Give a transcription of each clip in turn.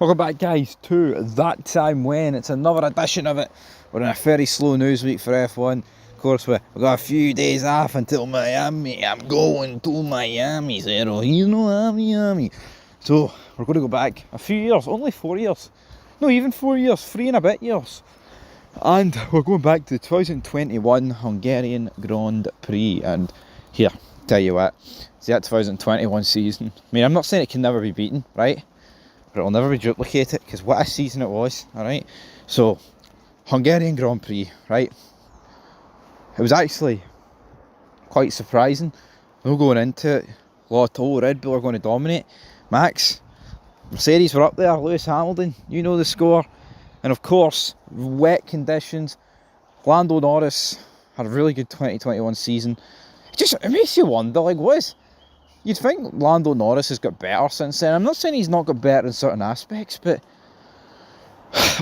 Welcome back, guys, to That Time When. It's another edition of it. We're in a very slow news week for F1. Of course, we've got a few days off until Miami. I'm going to Miami, Zero. You know, Miami. So, we're going to go back a few years, only 4 years. No, even 4 years, 3 and a bit years. And we're going back to the 2021 Hungarian Grand Prix. And here, tell you what, it's that 2021 season. I mean, I'm not saying it can never be beaten, right? But it'll never be duplicated, because what a season it was, alright? So, Hungarian Grand Prix, right? It was actually quite surprising. No going into it, a lot of told Red Bull are going to dominate. Max, Mercedes were up there, Lewis Hamilton, you know the score. And of course, wet conditions. Lando Norris had a really good 2021 season. It makes you wonder, like, what is... You'd think Lando Norris has got better since then. I'm not saying he's not got better in certain aspects, but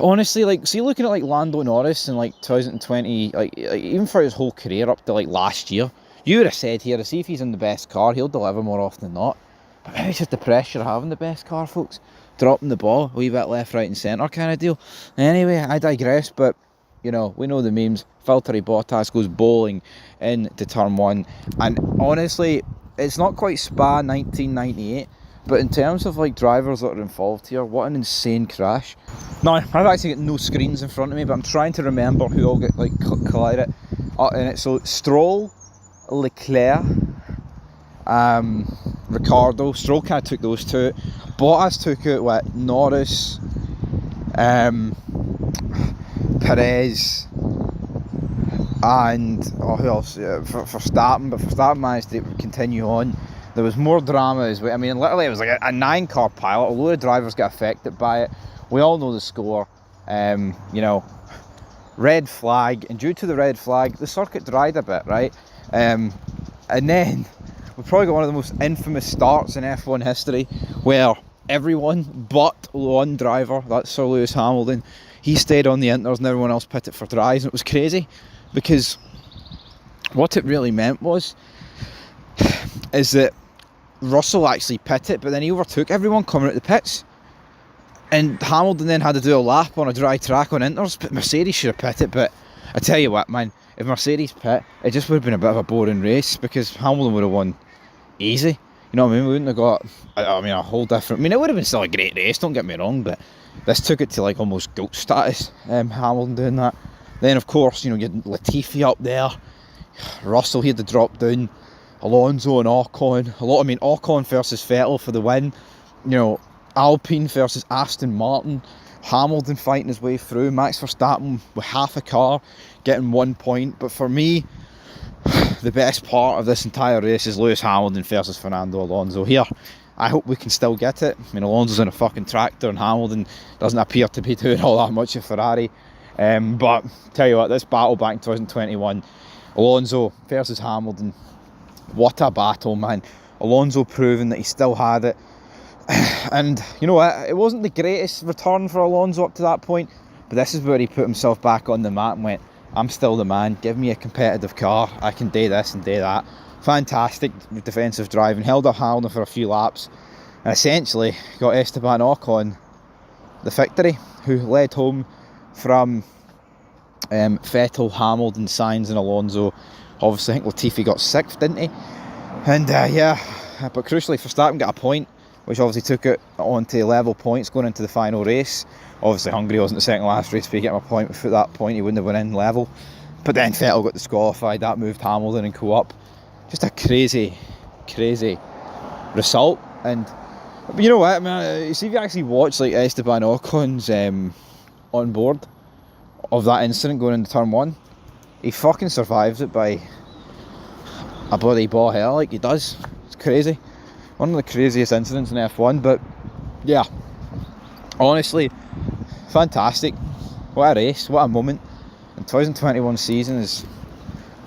honestly, like, see, looking at like Lando Norris in like 2020, like even for his whole career up to like last year, you would have said here, to see if he's in the best car, he'll deliver more often than not. But maybe it's just the pressure of having the best car, folks. Dropping the ball a wee bit left, right and centre kind of deal. Anyway, I digress, but you know, we know the memes. Valtteri Bottas goes bowling into turn one, and honestly, it's not quite Spa 1998, but in terms of like drivers that are involved here, what an insane crash. Now, I've actually got no screens in front of me, but I'm trying to remember who all get like collided in it. So Stroll, Leclerc, Ricardo. Stroll kind of took those two. Bottas took out what, Norris, Perez, and who else? For Verstappen, but Verstappen managed to continue on. There was more drama as well. I mean, literally, it was like a 9-car pilot. A load of drivers got affected by it. We all know the score. You know, red flag, and due to the red flag, the circuit dried a bit, right? And then we probably got one of the most infamous starts in F1 history, where everyone but one driver, that's Sir Lewis Hamilton, he stayed on the inters and everyone else pitted for dries, and it was crazy. Because what it really meant is that Russell actually pitted, but then he overtook everyone coming out the pits. And Hamilton then had to do a lap on a dry track on inters, but Mercedes should have pitted. But I tell you what, man, if Mercedes pit, it just would have been a bit of a boring race, because Hamilton would have won easy. You know what I mean? We wouldn't have got, a whole different... I mean, it would have been still a great race, don't get me wrong, but this took it to like almost GOAT status, Hamilton doing that. Then, of course, you know, you had Latifi up there. Russell, he had to drop down. Alonso and Ocon. Ocon versus Vettel for the win. You know, Alpine versus Aston Martin. Hamilton fighting his way through. Max Verstappen with half a car, getting 1 point. But for me, the best part of this entire race is Lewis Hamilton versus Fernando Alonso. Here, I hope we can still get it. I mean, Alonso's in a fucking tractor, and Hamilton doesn't appear to be doing all that much of Ferrari. But tell you what, this battle back in 2021, Alonso versus Hamilton, what a battle, man. Alonso proving that he still had it. And you know what, it wasn't the greatest return for Alonso up to that point, but this is where he put himself back on the map and went, I'm still the man, give me a competitive car, I can do this and do that. Fantastic defensive driving, held up Hamilton for a few laps, and essentially got Esteban Ocon the victory, who led home from Vettel, Hamilton, Sainz and Alonso. Obviously, I think Latifi got 6th, didn't he? And yeah, but crucially, Verstappen got a point, which obviously took it on to level points going into the final race. Obviously, Hungary wasn't the second last race, but he get a point. Without that point, he wouldn't have went in level. But then Vettel got disqualified, that moved Hamilton and co-up. Just a crazy, crazy result. And you know what, man, you see, if you actually watch like Esteban Ocon's on board of that incident going into turn one, he fucking survives it by a bloody ball hell, like he does. It's crazy. One of the craziest incidents in F1, but yeah, honestly, fantastic. What a race, what a moment. And 2021 season is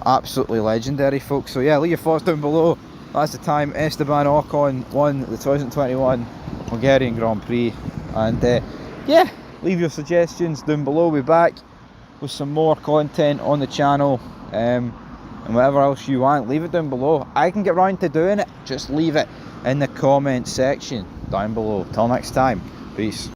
absolutely legendary, folks. So yeah, leave your thoughts down below. That's the time Esteban Ocon won the 2021 Hungarian Grand Prix. And yeah, leave your suggestions down below. We'll be back with some more content on the channel, and whatever else you want, leave it down below. I can get round to doing it, just leave it in the comment section down below. Till next time, peace.